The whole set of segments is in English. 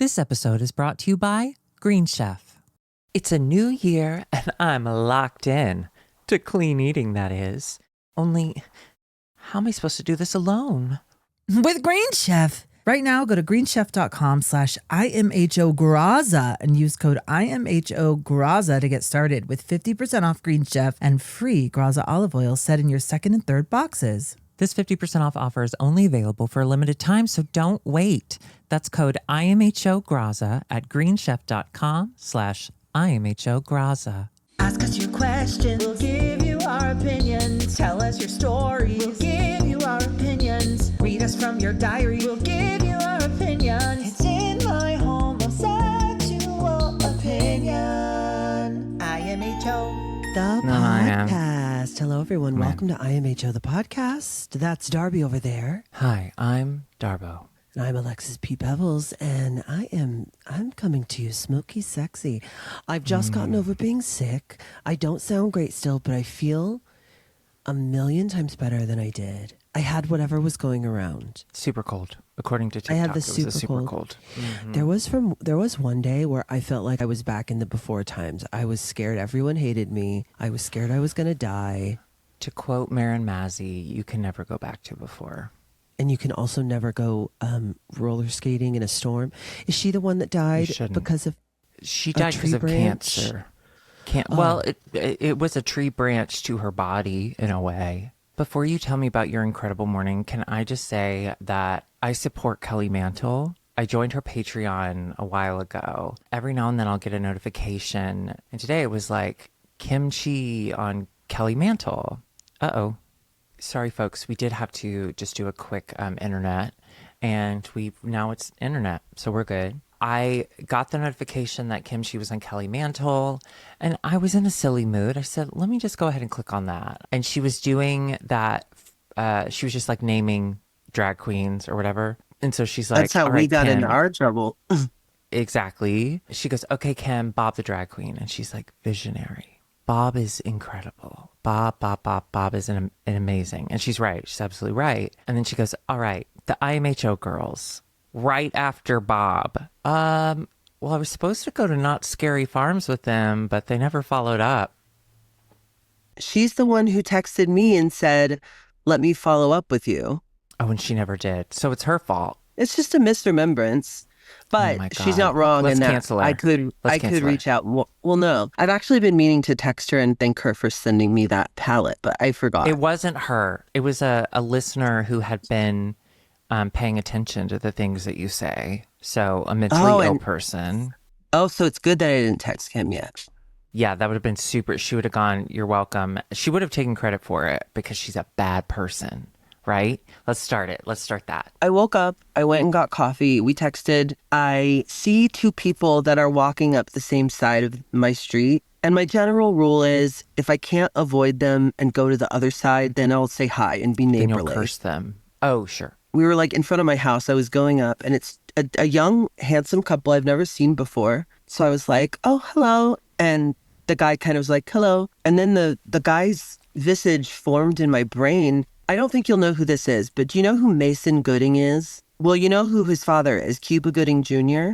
This episode is brought to you by Green Chef. It's a new year and I'm locked in to clean eating, that is. Only, how am I supposed to do this alone? With Green Chef. Right now, go to greenchef.com/IMHOGraza and use code IMHOGraza to get started with 50% off Green Chef and free Graza olive oil set in your second and third boxes. This 50% off offer is only available for a limited time, so don't wait. That's code IMHOGraza at greenchef.com/IMHOGraza. Ask us your questions, we'll give you our opinions. Tell us your stories, we'll give you our opinions. Read us from your diary, we'll give you our opinions. It's in my homosexual opinion. IMHO, The No, I am. podcast. Hello, everyone. Come on. Welcome to IMHO, the podcast. That's Darby over there. Hi, I'm Darbo. And I'm Alexis P. Pebbles, and I'm coming to you smoky sexy. I've just gotten over being sick. I don't sound great still, but I feel a million times better than I did. I had whatever was going around. Super cold. According to TikTok, I had the it was a super super cold. cold. Mhm. There was one day where I felt like I was back in the before times. I was scared everyone hated me. I was scared I was going to die. To quote Marin Mazzie, you can never go back to before. And you can also never go roller skating in a storm. Is she the one that died shouldn't. because of She died because tree of branch? cancer. Oh. Well, it was a tree branch to her body in a way. Before you tell me about your incredible morning, can I just say that I support Kelly Mantle. I joined her Patreon a while ago. Every now and then I'll get a notification. And today it was like kimchi on Kelly Mantle. Uh-oh. Sorry, folks. We did have to just do a quick internet. And now it's internet. So we're good. I got the notification that kimchi was on Kelly Mantle, and I was in a silly mood. I said, let me just go ahead and click on that. And she was doing that. She was just like naming drag queens or whatever. And so she's like, That's how "All we right, got Kim." into our trouble. Exactly. She goes, okay, Kim, Bob the drag queen. And she's like, visionary. Bob is incredible. Bob is an amazing. And she's right. She's absolutely right. And then she goes, all right, the IMHO girls. Right after Bob. Well, I was supposed to go to Not Scary Farms with them, but they never followed up. She's the one who texted me and said, let me follow up with you. Oh, and she never did. So it's her fault. It's just a misremembrance. Oh my But God. she's not wrong Let's in that. cancel her. I could cancel reach her. out. Well, no. I've actually been meaning to text her and thank her for sending me that palette, but I forgot. It wasn't her. It was a listener who had been paying attention to the things that you say. So a mentally ill person. Oh, so it's good that I didn't text him yet. Yeah, that would have been super. She would have gone, you're welcome. She would have taken credit for it because she's a bad person, right? Let's start it. Let's start that. I woke up, I went and got coffee, we texted. I see two people that are walking up the same side of my street. And my general rule is if I can't avoid them and go to the other side, then I'll say hi and be Then you'll neighborly. curse them. Oh, sure. We were like in front of my house. I was going up and it's a young, handsome couple I've never seen before. So I was like, oh, hello. And the guy kind of was like, hello. And then the guy's visage formed in my brain. I don't think you'll know who this is, but do you know who Mason Gooding is? Well, you know who his father is, Cuba Gooding Jr.?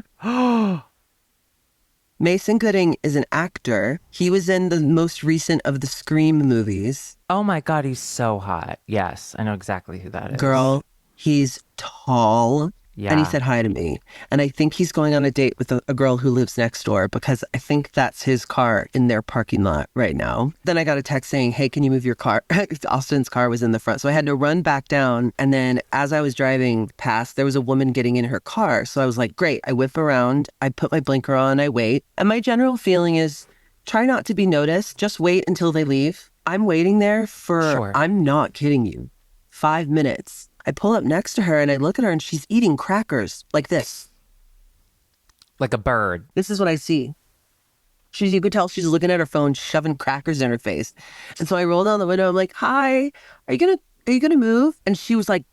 Mason Gooding is an actor. He was in the most recent of the Scream movies. Oh my God, he's so hot. Yes, I know exactly who that is. Girl, he's tall. Yeah. And he said hi to me. And I think he's going on a date with a girl who lives next door because I think that's his car in their parking lot right now. Then I got a text saying, hey, can you move your car? Austin's car was in the front. So I had to run back down. And then as I was driving past, there was a woman getting in her car. So I was like, great. I whip around. I put my blinker on. I wait. And my general feeling is try not to be noticed. Just wait until they leave. I'm waiting there for, Sure. I'm not kidding you, 5 minutes. I pull up next to her and I look at her and she's eating crackers like this. Like a bird. This is what I see. You could tell she's looking at her phone, shoving crackers in her face. And so I roll down the window. I'm like, hi, are you gonna move? And she was like,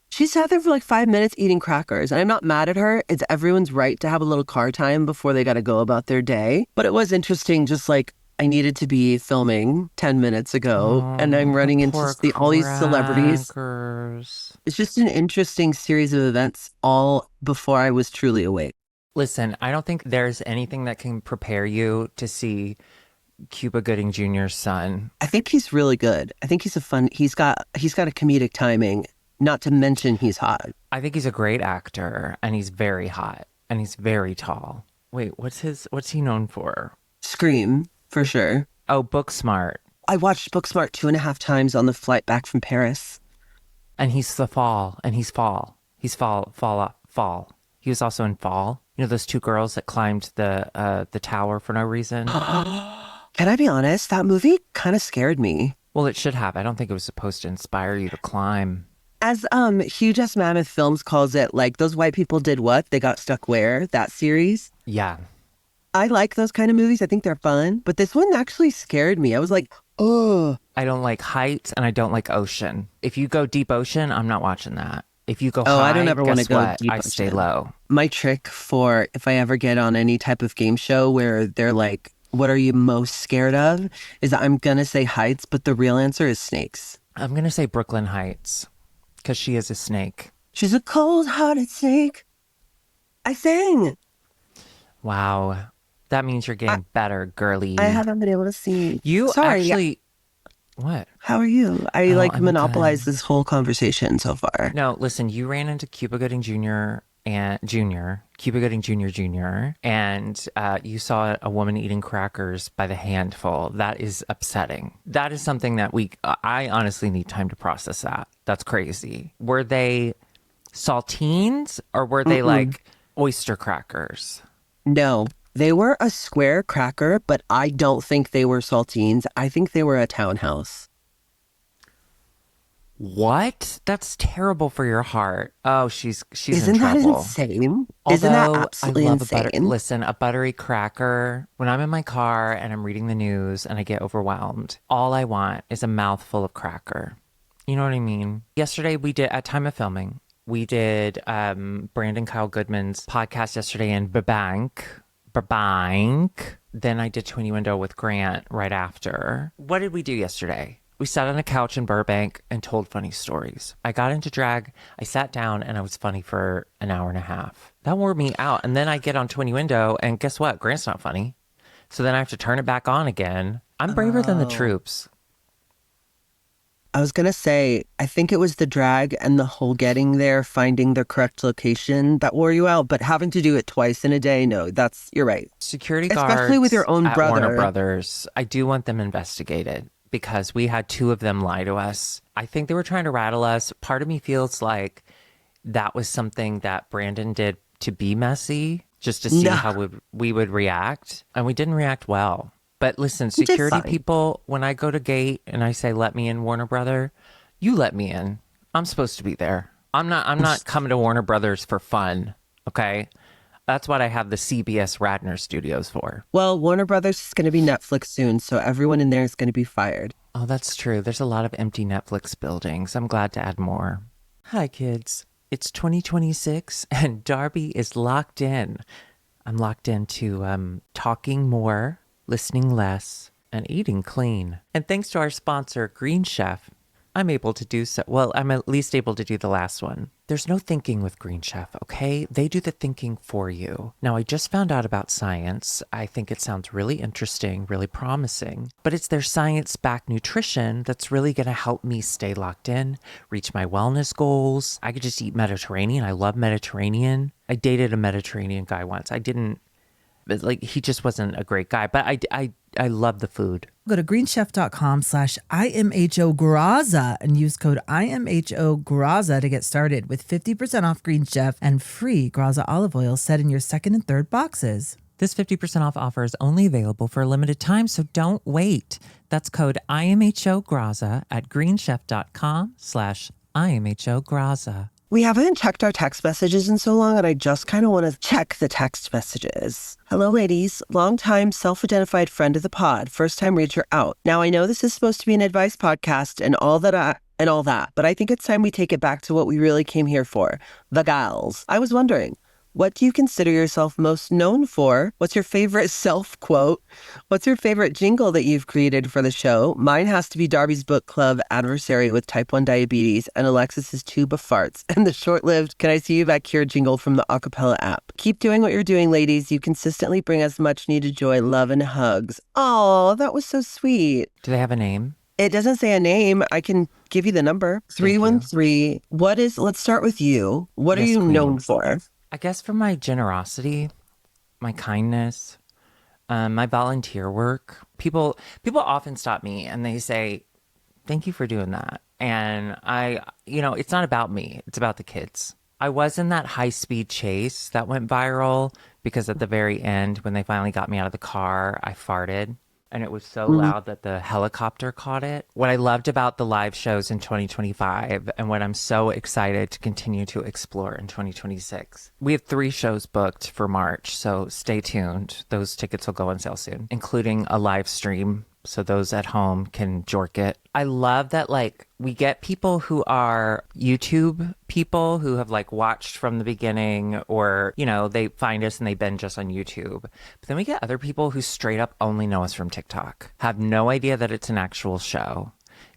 she sat there for like 5 minutes eating crackers. And I'm not mad at her. It's everyone's right to have a little car time before they got to go about their day. But it was interesting, just like I needed to be filming 10 minutes ago, and I'm running into all these celebrities. Crackers. It's just an interesting series of events all before I was truly awake. Listen, I don't think there's anything that can prepare you to see Cuba Gooding Jr.'s son. I think he's really good. I think he's got a comedic timing, not to mention he's hot. I think he's a great actor, and he's very hot, and he's very tall. Wait, what's he known for? Scream, for sure. Oh, Booksmart. I watched Booksmart 2.5 times on the flight back from Paris. And he's the Fall, and he's Fall. He's Fall. He was also in Fall. You know those two girls that climbed the tower for no reason? Can I be honest? That movie kind of scared me. Well, it should have. I don't think it was supposed to inspire you to climb. As Huge Ass Mammoth Films calls it, like, those white people did what? They got stuck where? That series? Yeah. I like those kind of movies. I think they're fun. But this one actually scared me. I was like, oh. I don't like heights and I don't like ocean. If you go deep ocean, I'm not watching that. If you go high, I don't ever want to guess go what? deep I stay ocean. low. My trick for if I ever get on any type of game show where they're like, what are you most scared of? Is I'm going to say heights, but the real answer is snakes. I'm going to say Brooklyn Heights because she is a snake. She's a cold-hearted snake. I sang. Wow. That means you're getting better, girly. I haven't been able to see. You Sorry, actually... What? How are you? I I'm monopolized this whole conversation so far. No, listen, you ran into Cuba Gooding Jr. Cuba Gooding Jr., and you saw a woman eating crackers by the handful. That is upsetting. That is something that I honestly need time to process that. That's crazy. Were they saltines or were they like oyster crackers? No, they were a square cracker, but I don't think they were saltines. I think they were a townhouse. What? That's terrible for your heart. Oh, she's Isn't in that trouble. insane? Isn't that Although absolutely I love insane? a buttery cracker. When I'm in my car and I'm reading the news and I get overwhelmed, all I want is a mouthful of cracker. You know what I mean? Yesterday we did, at time of filming, we did Brandon Kyle Goodman's podcast yesterday in Burbank. Then I did 20 Window with Grant right after. What did we do yesterday? We sat on a couch in Burbank and told funny stories. I got into drag, I sat down, and I was funny for an hour and a half. That wore me out. And then I get on 20 Window, and guess what? Grant's not funny. So then I have to turn it back on again. I'm braver than the troops. I was going to say, I think it was the drag and the whole getting there, finding the correct location that wore you out, but having to do it twice in a day, no, you're right. Security guards, especially with your own at brother. Warner Brothers, I do want them investigated because we had two of them lie to us. I think they were trying to rattle us. Part of me feels like that was something that Brandon did to be messy, just to see how we would react. And we didn't react well. But listen, security people, when I go to gate and I say, let me in, Warner Brother, you let me in. I'm supposed to be there. I'm not coming to Warner Brothers for fun, okay? That's what I have the CBS Radnor Studios for. Well, Warner Brothers is going to be Netflix soon, so everyone in there is going to be fired. Oh, that's true. There's a lot of empty Netflix buildings. I'm glad to add more. Hi, kids. It's 2026, and Darby is locked in. I'm locked into talking more, listening less, and eating clean. And thanks to our sponsor, Green Chef, I'm able to do so. Well, I'm at least able to do the last one. There's no thinking with Green Chef, okay? They do the thinking for you. Now, I just found out about science. I think it sounds really interesting, really promising. But it's their science-backed nutrition that's really going to help me stay locked in, reach my wellness goals. I could just eat Mediterranean. I love Mediterranean. I dated a Mediterranean guy once. He just wasn't a great guy, but I love the food. Go to greenchef.com/IMHOGraza and use code IMHOGraza to get started with 50% off Green Chef and free Graza olive oil set in your second and third boxes. This 50% off offer is only available for a limited time, so don't wait. That's code IMHOGraza at greenchef.com/IMHOGraza. We haven't checked our text messages in so long, and I just kind of want to check the text messages. Hello, ladies. Long-time self-identified friend of the pod. First-time reacher out. Now, I know this is supposed to be an advice podcast and all that, but I think it's time we take it back to what we really came here for. The gals. I was wondering, What do you consider yourself most known for? What's your favorite self-quote? What's your favorite jingle that you've created for the show? Mine has to be Darby's book club anniversary with type 1 diabetes and Alexis's tube of farts and the short-lived Can I See You Back Here jingle from the acapella app. Keep doing what you're doing, ladies. You consistently bring us much-needed joy, love, and hugs. Oh, that was so sweet. Do they have a name? It doesn't say a name. I can give you the number. 313. Let's start with you. What are Yes, you queen. known for? I guess for my generosity, my kindness, my volunteer work. People often stop me and they say, "Thank you for doing that." And it's not about me. It's about the kids. I was in that high-speed chase that went viral because at the very end, when they finally got me out of the car, I farted. And it was so loud that the helicopter caught it. What I loved about the live shows in 2025 and what I'm so excited to continue to explore in 2026. We have 3 shows booked for March, so stay tuned. Those tickets will go on sale soon, including a live stream so those at home can jork it. I love that, like, we get people who are YouTube people who have, like, watched from the beginning or, they find us and they binge us on YouTube. But then we get other people who straight up only know us from TikTok, have no idea that it's an actual show,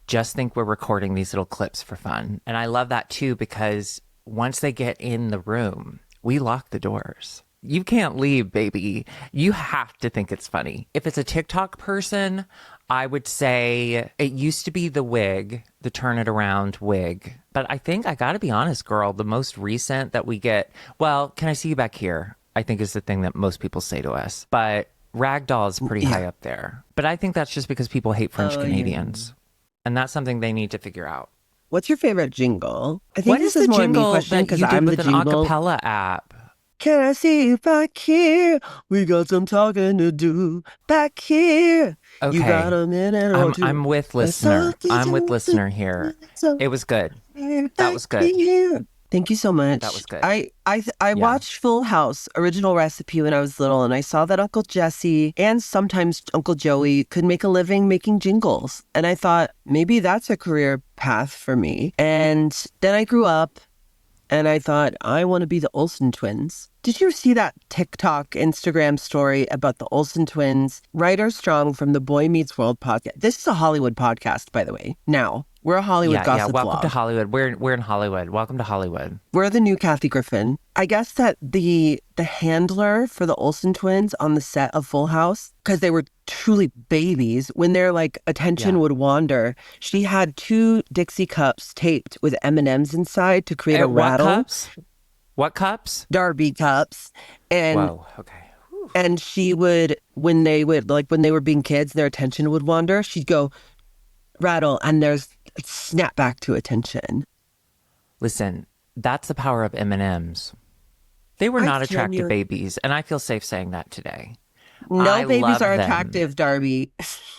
just think we're recording these little clips for fun. And I love that, too, because once they get in the room, we lock the doors. You can't leave, baby. You have to think it's funny. If it's a TikTok person, I would say it used to be the wig, the turn it around wig. But I think I got to be honest, girl, the most recent that we get, well, can I see you back here? I think is the thing that most people say to us. But ragdoll is pretty high up there. But I think that's just because people hate French Canadians. And that's something they need to figure out. What's your favorite jingle? I think What this is is the more a me jingle question that because you did I'm the with an jingle. acapella app? Can I see you back here? We got some talking to do back here. Okay. You got a minute or two. I'm with listener. I'm with listener here. It was good. That was good. Thank you so much. That was good. I watched Full House original recipe when I was little, and I saw that Uncle Jesse and sometimes Uncle Joey could make a living making jingles. And I thought maybe that's a career path for me. And then I grew up and I thought I want to be the Olsen twins. Did you see that TikTok, Instagram story about the Olsen twins? Ryder Strong from the Boy Meets World podcast. This is a Hollywood podcast, by the way. Now, we're a Hollywood gossip Welcome blog. to Hollywood. We're in Hollywood. Welcome to Hollywood. We're the new Kathy Griffin. I guess that the handler for the Olsen twins on the set of Full House, because they were truly babies, when their attention would wander, she had 2 Dixie cups taped with M&Ms inside to create a rattle. What cups? What cups? Darby cups. And Whoa. Okay. and she would, when they were being kids, their attention would wander, she'd go rattle and there's snap back to attention. Listen, that's the power of M&Ms. They were not attractive babies, and I feel safe saying that today. No babies love are them. attractive, Darby.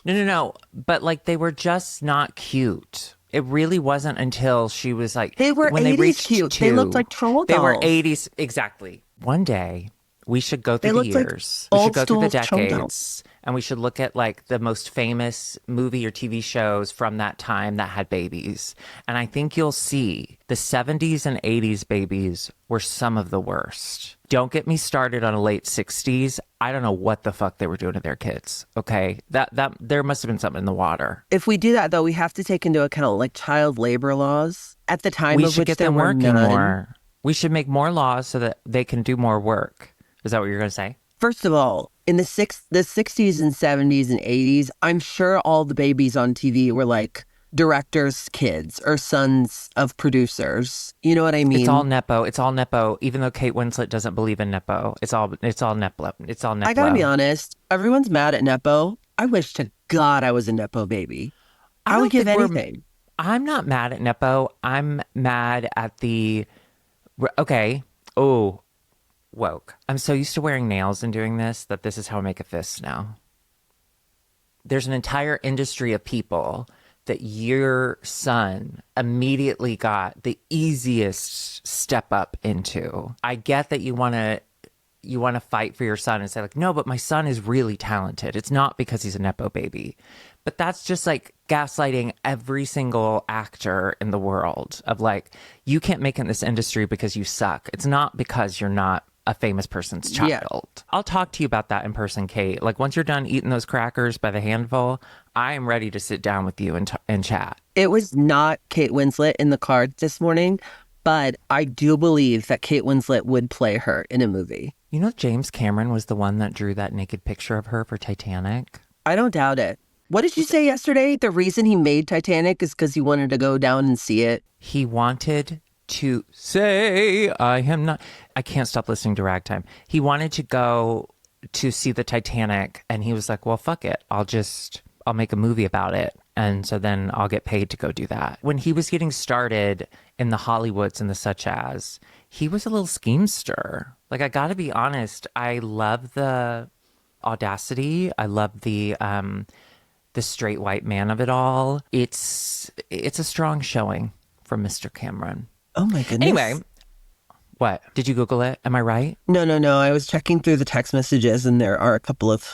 No. But they were just not cute. It really wasn't until she was like... They were when 80s they reached cute. 2, They looked like troll They were dolls. 80s, exactly. One day, we should go They through the looked like years. We should old go through the school troll dolls. decades. And we should look at the most famous movie or TV shows from that time that had babies. And I think you'll see the 70s and 80s babies were some of the worst. Don't get me started on a late 60s. I don't know what the fuck they were doing to their kids. Okay, that there must have been something in the water. If we do that, though, we have to take into account child labor laws at the time We of should which get there them were working none. more. We should make more laws so that they can do more work. Is that what you're going to say? First of all, in the 60s and 70s and 80s, I'm sure all the babies on TV were directors' kids or sons of producers. You know what I mean? It's all nepo. It's all nepo. Even though Kate Winslet doesn't believe in nepo, it's all nepo. It's all nepo. I gotta be honest. Everyone's mad at nepo. I wish to God I was a nepo baby. I would give anything. I'm not mad at nepo. I'm mad at the. Okay. Oh, woke. I'm so used to wearing nails and doing this that this is how I make a fist now. There's an entire industry of people that your son immediately got the easiest step up into. I get that you want to fight for your son and say no, but my son is really talented. It's not because he's a nepo baby. But that's just gaslighting every single actor in the world of you can't make it in this industry because you suck. It's not because you're not a famous person's Yeah. child. I'll talk to you about that in person, Kate. Like once you're done eating those crackers by the handful, I am ready to sit down with you and chat. It was not Kate Winslet in the card this morning, but I do believe that Kate Winslet would play her in a movie. You know, James Cameron was the one that drew that naked picture of her for Titanic. I don't doubt it. What did you say yesterday? The reason he made Titanic is because he wanted to go down and see it. He wanted to say, I can't stop listening to Ragtime. He wanted to go to see the Titanic, and he was like, well, fuck it. I'll make a movie about it. And so then I'll get paid to go do that. When he was getting started in the Hollywoods and the such as, he was a little schemester. Like, I gotta be honest, I love the audacity. I love the straight white man of it all. It's a strong showing from Mr. Cameron. Oh my goodness. Anyway, what? Did you Google it? Am I right? No. I was checking through the text messages and there are a couple of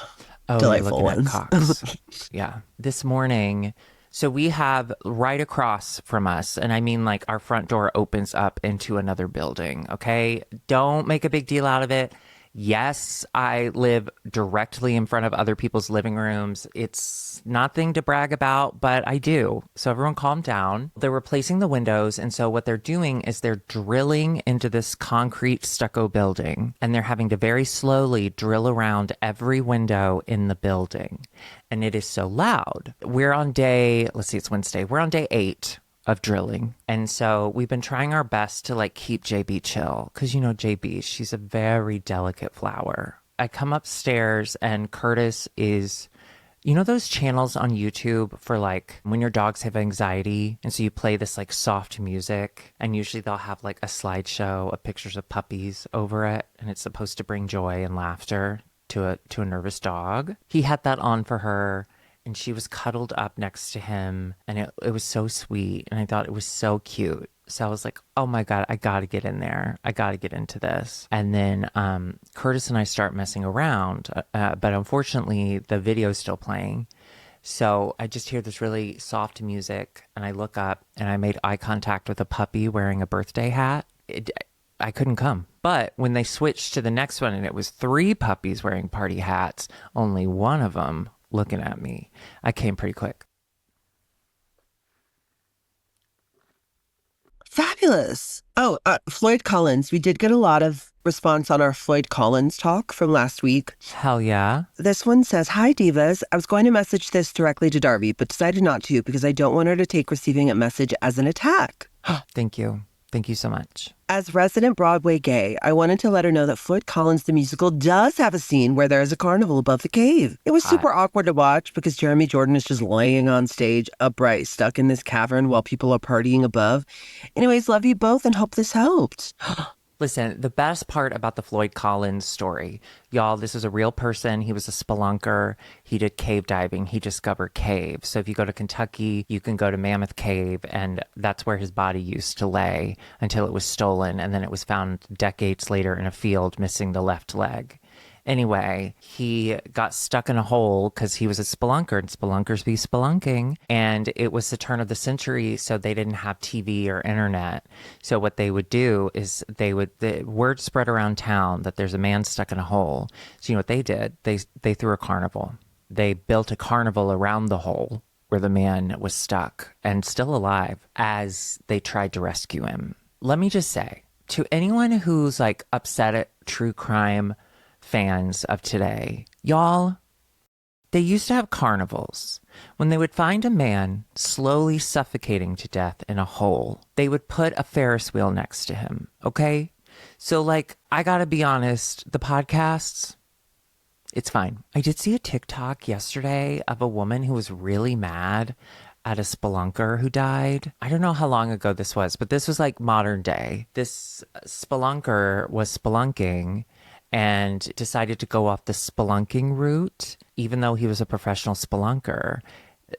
delightful you're looking ones. at Cox. Yeah. This morning, so we have right across from us, and I mean like our front door opens up into another building, okay? Don't make a big deal out of it. Yes, I live directly in front of other people's living rooms. It's nothing to brag about, but I do. So everyone calm down. They're replacing the windows. And so what they're doing is they're drilling into this concrete stucco building, and they're having to very slowly drill around every window in the building. And it is so loud. We're on it's Wednesday. We're on day 8 of drilling. And so we've been trying our best to like keep JB chill, because you know JB, she's a very delicate flower. I come upstairs and Curtis is, you know those channels on YouTube for like when your dogs have anxiety, and so you play this like soft music, and usually they'll have like a slideshow of pictures of puppies over it, and it's supposed to bring joy and laughter to a nervous dog. He had that on for her, and she was cuddled up next to him, and it was so sweet, and I thought it was so cute. So I was like, oh my God, I got to get in there. I got to get into this. And then Curtis and I start messing around, but unfortunately the video is still playing. So I just hear this really soft music, and I look up, and I made eye contact with a puppy wearing a birthday hat. I couldn't come. But when they switched to the next one, and it was 3 puppies wearing party hats, only one of them looking at me, I came pretty quick. Fabulous. Oh, Floyd Collins. We did get a lot of response on our Floyd Collins talk from last week. Hell yeah. This one says, hi, divas. I was going to message this directly to Darby, but decided not to because I don't want her to take receiving a message as an attack. Thank you. Thank you so much. As resident Broadway gay, I wanted to let her know that Floyd Collins the musical does have a scene where there is a carnival above the cave. It was super awkward to watch because Jeremy Jordan is just laying on stage upright, stuck in this cavern while people are partying above. Anyways, love you both and hope this helped. Listen, the best part about the Floyd Collins story, y'all, this is a real person. He was a spelunker. He did cave diving. He discovered caves. So if you go to Kentucky, you can go to Mammoth Cave, and that's where his body used to lay until it was stolen. And then it was found decades later in a field missing the left leg. Anyway, he got stuck in a hole because he was a spelunker, and spelunkers be spelunking. And it was the turn of the century, so they didn't have TV or internet. So what they would do is the word spread around town that there's a man stuck in a hole. So you know what they did? They threw a carnival. They built a carnival around the hole where the man was stuck and still alive as they tried to rescue him. Let me just say, to anyone who's like upset at true crime fans of today, y'all, they used to have carnivals. When they would find a man slowly suffocating to death in a hole, they would put a Ferris wheel next to him, okay? So, like, I gotta be honest, the podcasts, it's fine. I did see a TikTok yesterday of a woman who was really mad at a spelunker who died. I don't know how long ago this was, but this was like modern day. This spelunker was spelunking and decided to go off the spelunking route. Even though he was a professional spelunker,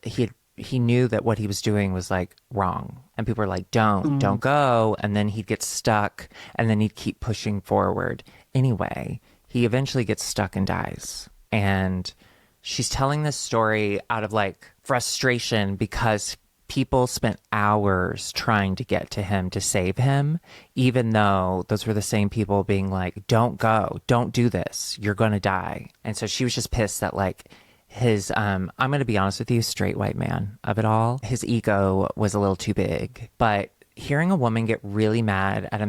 he knew that what he was doing was like wrong. And people were like, don't go. And then he'd get stuck, and then he'd keep pushing forward. Anyway, he eventually gets stuck and dies. And she's telling this story out of like frustration because people spent hours trying to get to him to save him, even though those were the same people being like, don't go, don't do this, you're going to die. And so she was just pissed that like his, I'm going to be honest with you, straight white man of it all, his ego was a little too big. But hearing a woman get really mad at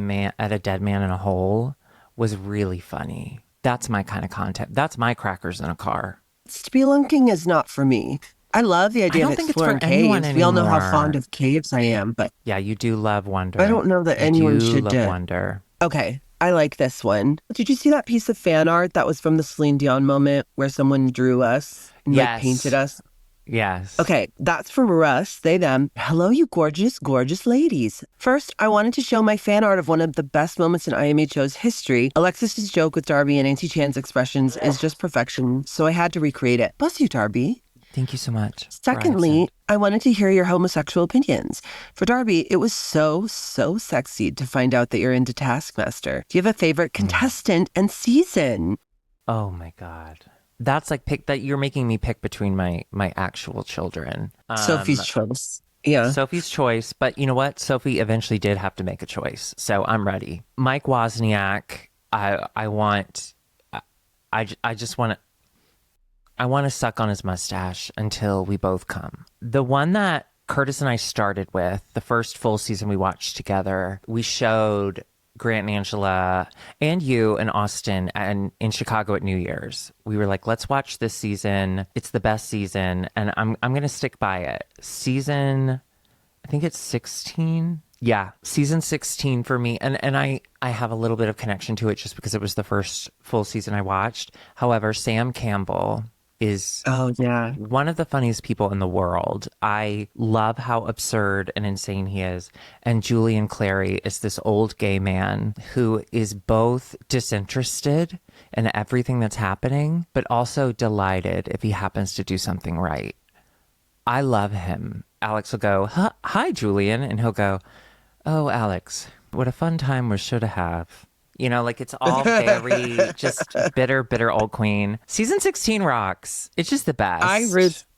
a dead man in a hole was really funny. That's my kind of content. That's my crackers in a car. Spelunking is not for me. I love the idea I don't of think it's exploring for anyone caves. We all know how anymore. fond of caves I am, but Yeah, you do love wonder. I don't know that You anyone do should love do. wonder. Okay, I like this one. Did you see that piece of fan art that was from the Celine Dion moment where someone drew us and Yes. painted us? Yes. Okay, that's from Russ, they, them. Hello, you gorgeous, gorgeous ladies. First, I wanted to show my fan art of one of the best moments in IMHO's history. Alexis's joke with Darby and Auntie Chan's expressions is just perfection, so I had to recreate it. Bless you, Darby. Thank you so much. Secondly, I wanted to hear your homosexual opinions. For Darby, it was so sexy to find out that you're into Taskmaster. Do you have a favorite contestant and season? Oh my God. That's like pick that you're making me pick between my actual children. Sophie's choice. Yeah. Sophie's choice, but you know what? Sophie eventually did have to make a choice, so I'm ready. Mike Wozniak, I just want to. I want to suck on his mustache until we both come. The one that Curtis and I started with, the first full season we watched together, we showed Grant and Angela and you and Austin and in Chicago at New Year's. We were like, let's watch this season. It's the best season. And I'm going to stick by it. Season, I think it's 16. Yeah, season 16 for me. And I have a little bit of connection to it just because it was the first full season I watched. However, Sam Campbell is one of the funniest people in the world. I love how absurd and insane he is. And Julian Clary is this old gay man who is both disinterested in everything that's happening, but also delighted if he happens to do something right. I love him. Alex will go, hi, Julian. And he'll go, oh, Alex, what a fun time we should have. You know, like it's all very just bitter old queen. Season 16 rocks. It's just the best.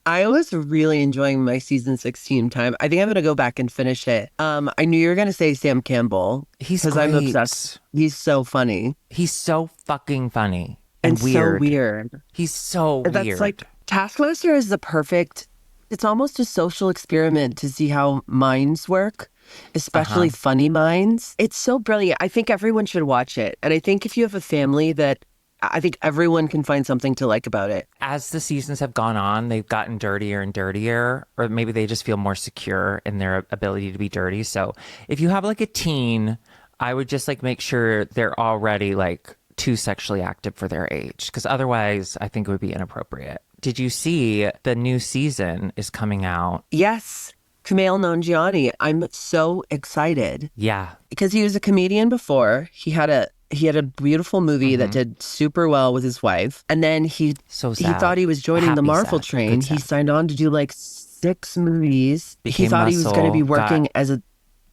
I was really enjoying my season 16 time. I think I'm going to go back and finish it. I knew you were going to say Sam Campbell. He's because great. I'm obsessed. He's so funny. He's so fucking funny and weird. So weird. He's so That's weird. like Taskmaster is the perfect. It's almost a social experiment to see how minds work. Especially funny minds. It's so brilliant. I think everyone should watch it. And I think if you have a family I think everyone can find something to like about it. As the seasons have gone on, they've gotten dirtier and dirtier, or maybe they just feel more secure in their ability to be dirty. So if you have like a teen, I would just like make sure they're already like too sexually active for their age, because otherwise I think it would be inappropriate. Did you see the new season is coming out? Yes. Kumail Nanjiani. I'm so excited. Yeah. Because he was a comedian before. He had a beautiful movie that did super well with his wife. And then he thought he was joining the Marvel train. He signed on to do like 6 movies. He thought he was going to be working as a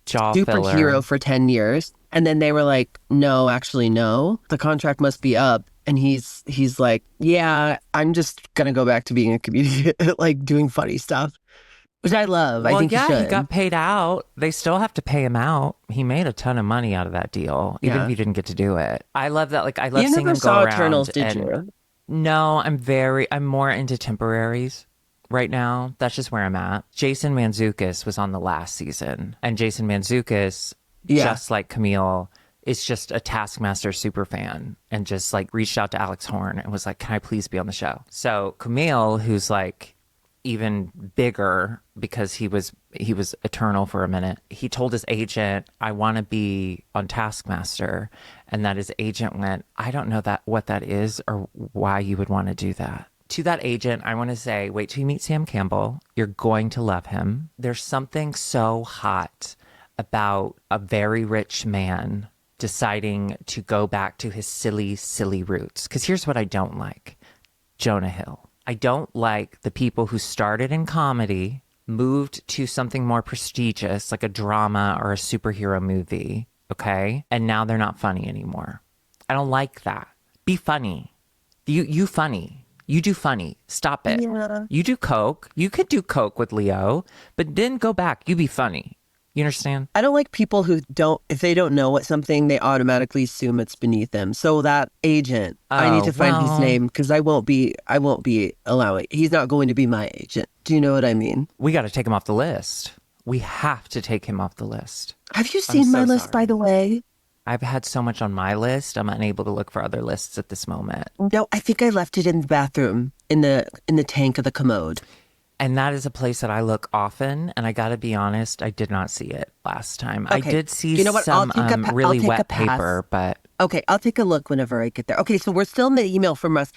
superhero for 10 years. And then they were like, no, actually, no. The contract must be up. And he's like, yeah, I'm just going to go back to being a comedian, like doing funny stuff. Which I love. Well, I think he should. He got paid out. They still have to pay him out. He made a ton of money out of that deal, even if he didn't get to do it. I love that. Like, I love seeing him go around. You never saw Eternals, did you? No, I'm more into temporaries right now. That's just where I'm at. Jason Mantzoukas was on the last season, and Jason Mantzoukas, just like Camille, is just a Taskmaster super fan and just like reached out to Alex Horn and was like, can I please be on the show? So Camille, who's like even bigger because he was Eternal for a minute. He told his agent, I want to be on Taskmaster. And that his agent went, I don't know what that is or why you would want to do that. To that agent, I want to say, wait till you meet Sam Campbell. You're going to love him. There's something so hot about a very rich man deciding to go back to his silly roots. Because here's what I don't like. Jonah Hill. I don't like the people who started in comedy, moved to something more prestigious, like a drama or a superhero movie, okay? And now they're not funny anymore. I don't like that. Be funny. You funny. You do funny. Stop it. Yeah. You do coke. You could do coke with Leo, but then go back. You be funny. You understand? I don't like people who don't, if they don't know what something, they automatically assume it's beneath them. So that agent, I need to find his name because I won't be allowing, he's not going to be my agent. Do you know what I mean? We got to take him off the list. We have to take him off the list. Have you seen my list, by the way? I've had so much on my list. I'm unable to look for other lists at this moment. No, I think I left it in the bathroom, in the tank of the commode. And that is a place that I look often. And I got to be honest, I did not see it last time. Okay. I did see You know what? some really I'll take a wet pass. paper, but Okay, I'll take a look whenever I get there. Okay, so we're still in the email from Russ.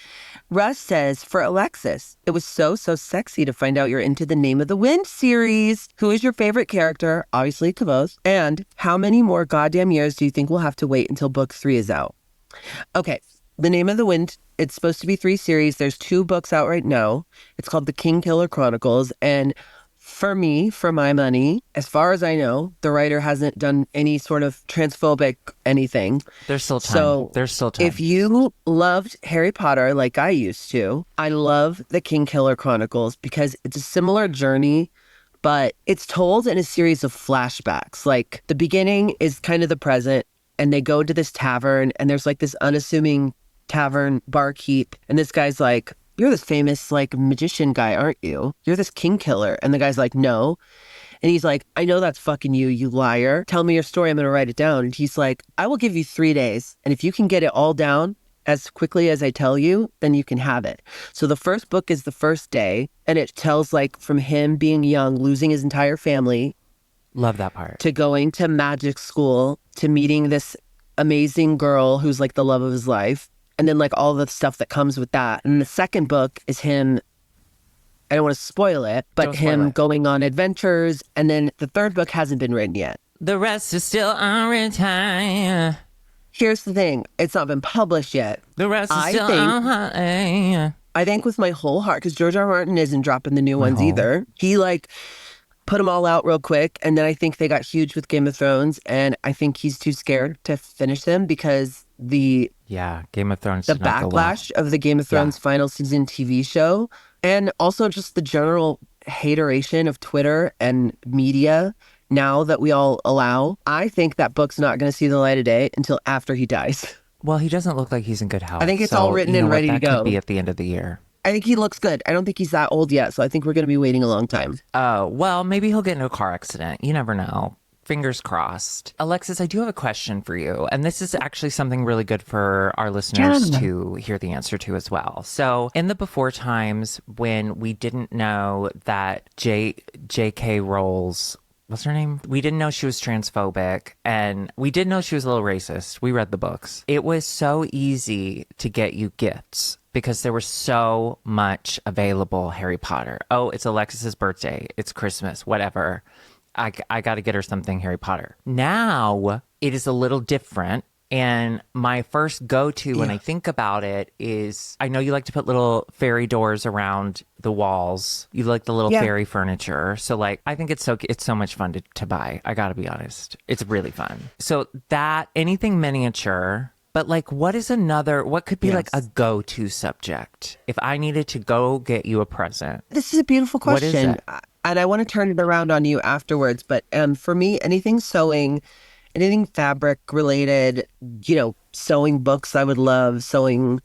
Russ says, for Alexis, it was so sexy to find out you're into the Name of the Wind series. Who is your favorite character? Obviously, Kavos. And how many more goddamn years do you think we'll have to wait until book 3 is out? Okay, the Name of the Wind, it's supposed to be 3 series. There's 2 books out right now. It's called The King Killer Chronicles. And for me, for my money, as far as I know, the writer hasn't done any sort of transphobic anything. there's still time. So There's still time. if you loved Harry Potter like I used to, I love The King Killer Chronicles because it's a similar journey, but it's told in a series of flashbacks. Like the beginning is kind of the present, and they go to this tavern, and there's like this unassuming tavern barkeep, and this guy's like, you're this famous like magician guy, aren't you? You're this king killer. And the guy's like, no. And he's like, I know that's fucking you, you liar. Tell me your story. I'm going to write it down. And he's like, I will give you 3 days. And if you can get it all down as quickly as I tell you, then you can have it. So the first book is the first day. And it tells like from him being young, losing his entire family, Love that part. to going to magic school, to meeting this amazing girl who's like the love of his life. And then like all the stuff that comes with that. And the second book is him, I don't want to spoil it, but Don't spoil him it. going on adventures. And then the third book hasn't been written yet. The rest is still unwritten. Here's the thing. It's not been published yet. The rest is I still think- unwritten. I think with my whole heart, because George R. R. Martin isn't dropping the new ones either. He like put them all out real quick. And then I think they got huge with Game of Thrones. And I think he's too scared to finish them because the Yeah, Game of Thrones the did not go well. backlash of the Game of Thrones final season TV show, and also just the general hateration of Twitter and media now that we all allow. I think that book's not going to see the light of day until after he dies. Well, he doesn't look like he's in good health. I think it's all written you know and what? ready to That go. could be at the end of the year. I think he looks good. I don't think he's that old yet, so I think we're going to be waiting a long time. Oh, well, maybe he'll get into a car accident. You never know. Fingers crossed. Alexis, I do have a question for you. And this is actually something really good for our listeners to hear the answer to as well. So in the before times when we didn't know that J.K. Rowles, what's her name? We didn't know she was transphobic, and we did know she was a little racist. We read the books. It was so easy to get you gifts because there was so much available Harry Potter. Oh, it's Alexis's birthday. It's Christmas, whatever. I got to get her something Harry Potter. Now it is a little different. And my first go-to when I think about it is, I know you like to put little fairy doors around the walls. You like the little fairy furniture. So like, I think it's so much fun to buy. I got to be honest. It's really fun. So that, anything miniature, but like, what could be like a go-to subject? If I needed to go get you a present. This is a beautiful What is question. it? And I want to turn it around on you afterwards. But for me, anything sewing, anything fabric related, sewing books, I would love, sewing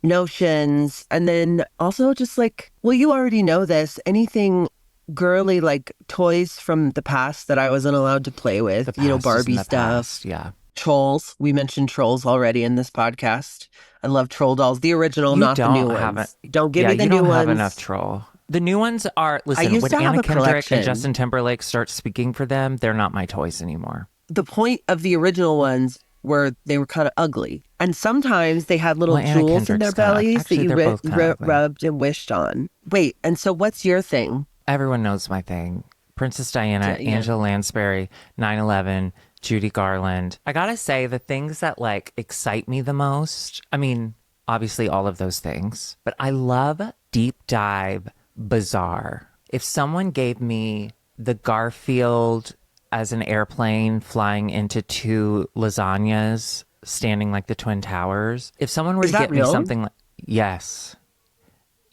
notions. And then also just like, well, you already know this, anything girly, like toys from the past that I wasn't allowed to play with, Past is Barbie in the stuff. past, yeah. Trolls. We mentioned trolls already in this podcast. I love troll dolls. The original, not the new ones. Don't give me the you new don't ones. have enough troll. The new ones are, listen, used when to have Anna a Kendrick collection. and Justin Timberlake start speaking for them, they're not my toys anymore. The point of the original ones were they were kind of ugly. And sometimes they had little Well, Anna jewels in their Kendrick's kinda- bellies actually, that you they're both kinda ugly. rubbed and wished on. Wait, and so what's your thing? Everyone knows my thing. Princess Diana, Yeah. Angela Lansbury, 9/11, Judy Garland. I gotta say, the things that like excite me the most, I mean, obviously all of those things, but I love deep dive bizarre. If someone gave me the Garfield as an airplane flying into 2 lasagnas standing like the Twin Towers, if someone were Is to that get me real? something like, yes.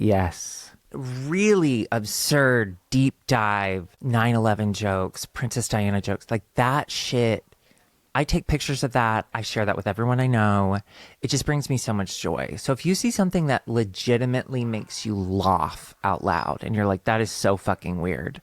Yes. Really absurd, deep dive, 9/11 jokes, Princess Diana jokes, like that shit. I take pictures of that. I share that with everyone I know. It just brings me so much joy. So if you see something that legitimately makes you laugh out loud and you're like, that is so fucking weird,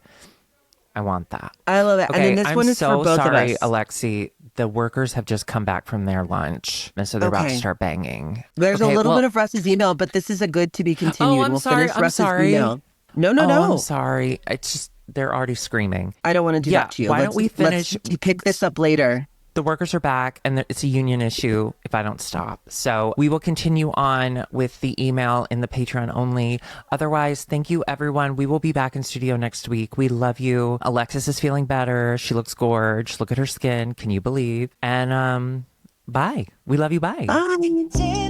I want that. I love it. Okay, And then this I'm one is so for both sorry, of us. Alexi. The workers have just come back from their lunch, and so they're about to Okay. start banging. There's Okay, a little well- bit of Russ's email, but this is a good to be continued. Oh, I'm we'll sorry. finish I'm Russ's sorry. email. No, no, Oh, no. I'm sorry. It's just they're already screaming. I don't want to do Yeah, that to you. why don't we finish- Let's pick this up later. The workers are back, and it's a union issue if I don't stop. So we will continue on with the email in the Patreon only. Otherwise, thank you, everyone. We will be back in studio next week. We love you. Alexis is feeling better. She looks gorgeous. Look at her skin. Can you believe? And bye. We love you. Bye. Bye.